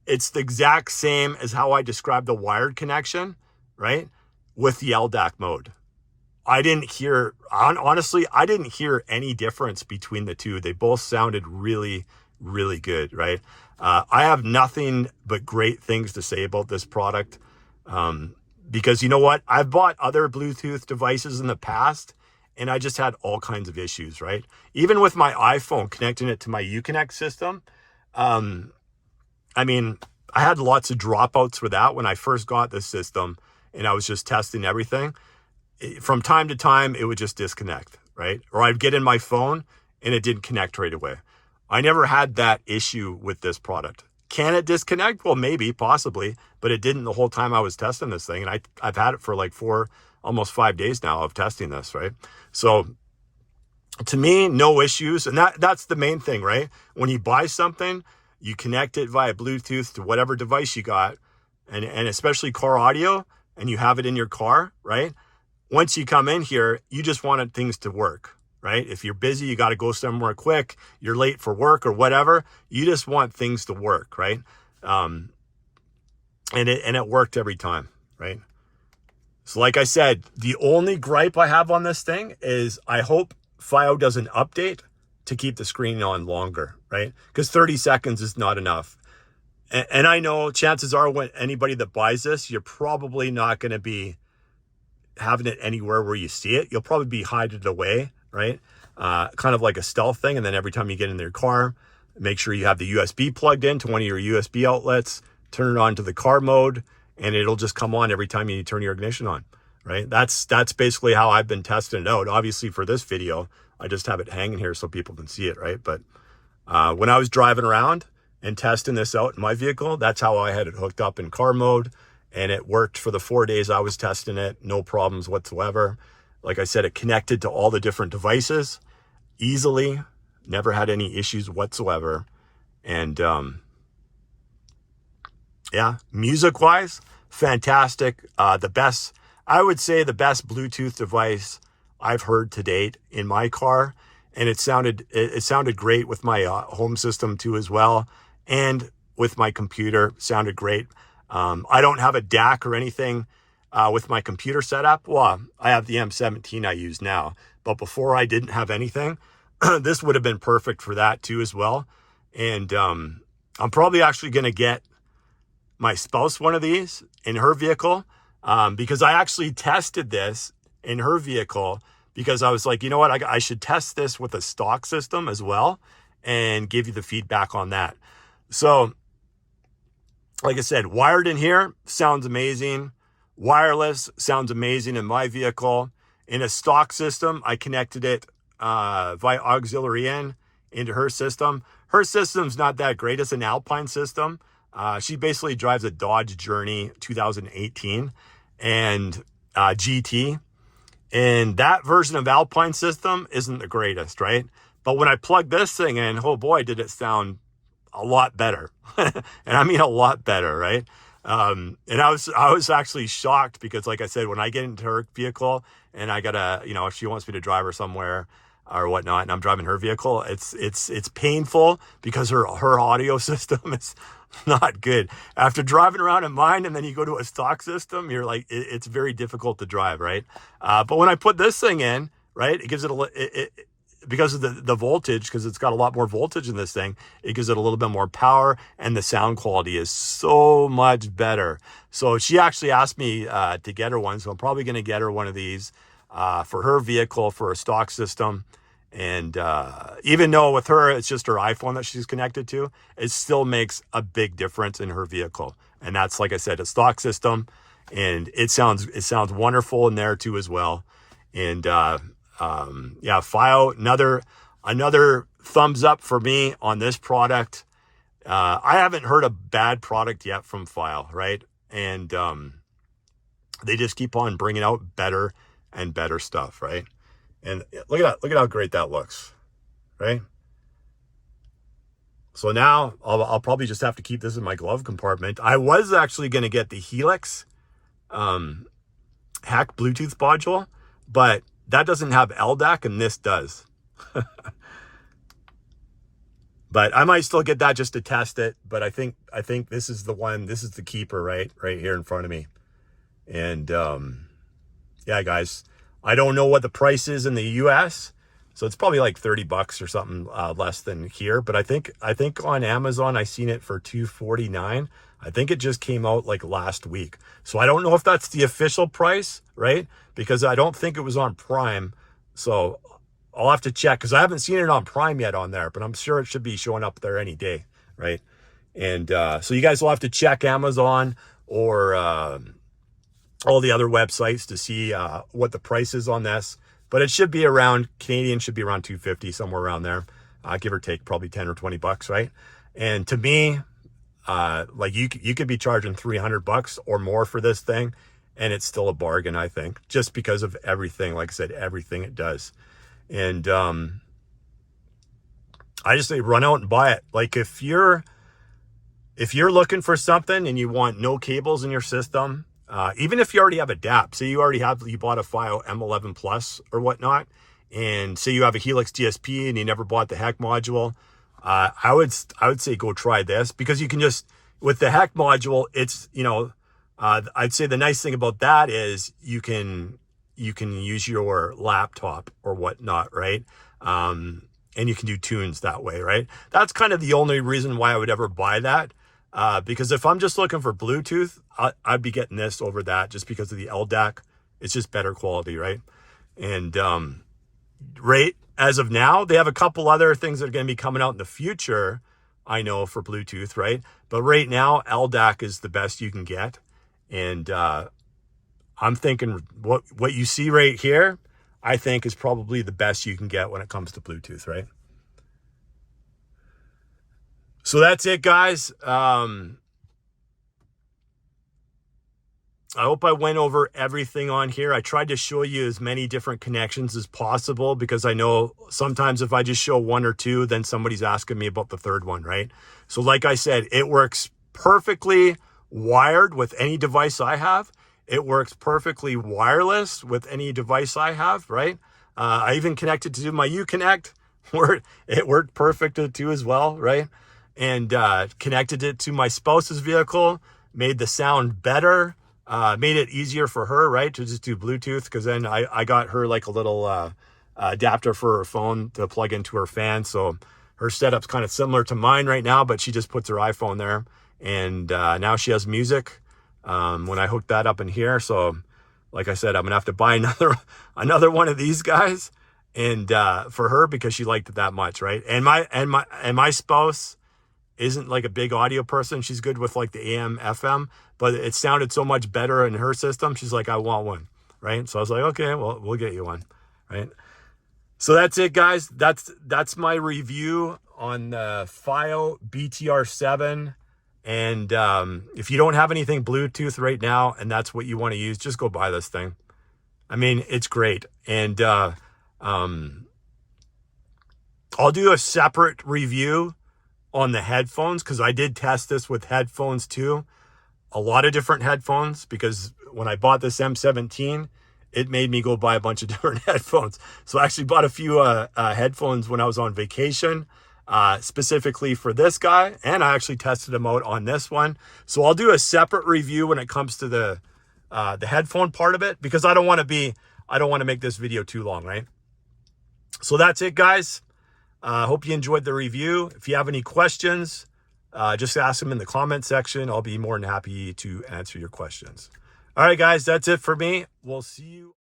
it's the exact same as how I described the wired connection, right? With the LDAC mode. I didn't hear, honestly, I didn't hear any difference between the two. They both sounded really, really good, right? I have nothing but great things to say about this product. Because you know what? I've bought other Bluetooth devices in the past and I just had all kinds of issues, right? Even with my iPhone, connecting it to my Uconnect system, I mean, I had lots of dropouts for that when I first got this system and I was just testing everything. From time to time, it would just disconnect, right? Or I'd get in my phone and it didn't connect right away. I never had that issue with this product. Can it disconnect? Well, maybe, possibly, but it didn't the whole time I was testing this thing. And I've had it for like almost 5 days now of testing this, right? So to me, no issues. And that's the main thing, right? When you buy something, you connect it via Bluetooth to whatever device you got, and especially car audio, and you have it in your car, right? Once you come in here, you just wanted things to work, right? If you're busy, you got to go somewhere quick, you're late for work or whatever, you just want things to work, right? And it worked every time, right? So like I said, the only gripe I have on this thing is I hope FiiO does an update to keep the screen on longer, right? Because 30 seconds is not enough. And I know chances are when anybody that buys this, you're probably not going to be having it anywhere where you see it. You'll probably be hiding it away, right? Kind of like a stealth thing. And then every time you get in your car, make sure you have the USB plugged in to one of your USB outlets, turn it on to the car mode, and it'll just come on every time you turn your ignition on, right? That's basically how I've been testing it out. Obviously for this video, I just have it hanging here so people can see it, right? But when I was driving around and testing this out in my vehicle, that's how I had it hooked up in car mode. And it worked for the 4 days I was testing it. No problems whatsoever. Like I said, it connected to all the different devices easily. Never had any issues whatsoever. And yeah, music-wise, fantastic. I would say the best Bluetooth device I've heard to date in my car. And it sounded great with my home system too as well. And with my computer, sounded great. I don't have a DAC or anything with my computer setup. Well, I have the M17 I use now, but before I didn't have anything. This would have been perfect for that too as well. And I'm probably actually going to get my spouse one of these in her vehicle because I actually tested this in her vehicle because I was like, you know what, I should test this with a stock system as well and give you the feedback on that. So like I said, wired in here sounds amazing. Wireless sounds amazing in my vehicle. In a stock system, I connected it via auxiliary in into her system. Her system's not that great. It's an Alpine system. She basically drives a Dodge Journey 2018 and GT. And that version of Alpine system isn't the greatest, right? But when I plugged this thing in, oh boy, did it sound a lot better. And I mean a lot better, right? And I was actually shocked because like I said, when I get into her vehicle and I gotta, if she wants me to drive her somewhere or whatnot, and I'm driving her vehicle, it's painful because her audio system is not good. After driving around in mine and then you go to a stock system, you're like, it's very difficult to drive, right? But when I put this thing in, right, it gives it because of the voltage, because it's got a lot more voltage in this thing, it gives it a little bit more power, and the sound quality is so much better. So she actually asked me to get her one, so I'm probably going to get her one of these for her vehicle for a stock system. And even though with her, it's just her iPhone that she's connected to, it still makes a big difference in her vehicle. And that's, like I said, a stock system. And it sounds wonderful in there too as well. And yeah, FiiO, another thumbs up for me on this product. I haven't heard a bad product yet from FiiO, right? And they just keep on bringing out better and better stuff, right? And look at how great that looks, right? So now I'll probably just have to keep this in my glove compartment. I was actually going to get the Helix hack Bluetooth module, but that doesn't have LDAC and this does. But I might still get that just to test it. But I think this is the one. This is the keeper, right here in front of me. And yeah, guys, I don't know what the price is in the US, so it's probably like $30 or something less than here. But I think on Amazon I seen it for $249. I think it just came out like last week. So I don't know if that's the official price, right? Because I don't think it was on Prime. So I'll have to check because I haven't seen it on Prime yet on there, but I'm sure it should be showing up there any day, right? And so you guys will have to check Amazon or all the other websites to see what the price is on this. But it should be around, Canadian should be around $250, somewhere around there, give or take probably 10 or 20 bucks, right? And to me, like you could be charging $300 or more for this thing, and it's still a bargain, I think, just because of everything, like I said, everything it does. And I just say run out and buy it. Like if you're looking for something and you want no cables in your system, even if you already have a DAC, say you bought a FiiO M11 Plus or whatnot, and say you have a Helix DSP and you never bought the HEC module, I would say go try this, because you can just, with the HEC module, it's, I'd say the nice thing about that is you can use your laptop or whatnot, right? And you can do tunes that way, right? That's kind of the only reason why I would ever buy that. Because if I'm just looking for Bluetooth, I'd be getting this over that just because of the LDAC. It's just better quality, right? And right as of now, they have a couple other things that are going to be coming out in the future, I know, for Bluetooth, right? But right now, LDAC is the best you can get. And I'm thinking what you see right here, I think is probably the best you can get when it comes to Bluetooth, right? So that's it, guys. I hope I went over everything on here. I tried to show you as many different connections as possible, because I know sometimes if I just show one or two, then somebody's asking me about the third one, right? So like I said, it works perfectly wired with any device I have. It works perfectly wireless with any device I have, right? I even connected to my Uconnect, where it worked perfect too as well, right? And connected it to my spouse's vehicle, made the sound better, made it easier for her, right, to just do Bluetooth, because then I got her like a little adapter for her phone to plug into her fan. So her setup's kind of similar to mine right now, but she just puts her iPhone there, and now she has music when I hook that up in here. So like I said, I'm gonna have to buy another one of these guys, and for her, because she liked it that much, right? And my spouse isn't like a big audio person. She's good with like the AM, FM, but it sounded so much better in her system. She's like, I want one, right? So I was like, okay, well, we'll get you one, right? So that's it, guys. That's my review on the FiiO BTR7. And if you don't have anything Bluetooth right now and that's what you want to use, just go buy this thing. I mean, it's great. And I'll do a separate review on the headphones, because I did test this with headphones too. A lot of different headphones, because when I bought this M17, it made me go buy a bunch of different headphones. So I actually bought a few headphones when I was on vacation, specifically for this guy, and I actually tested them out on this one. So I'll do a separate review when it comes to the headphone part of it, because I don't want to make this video too long, right? So that's it, guys. Hope you enjoyed the review. If you have any questions, just ask them in the comment section. I'll be more than happy to answer your questions. All right, guys, that's it for me. We'll see you.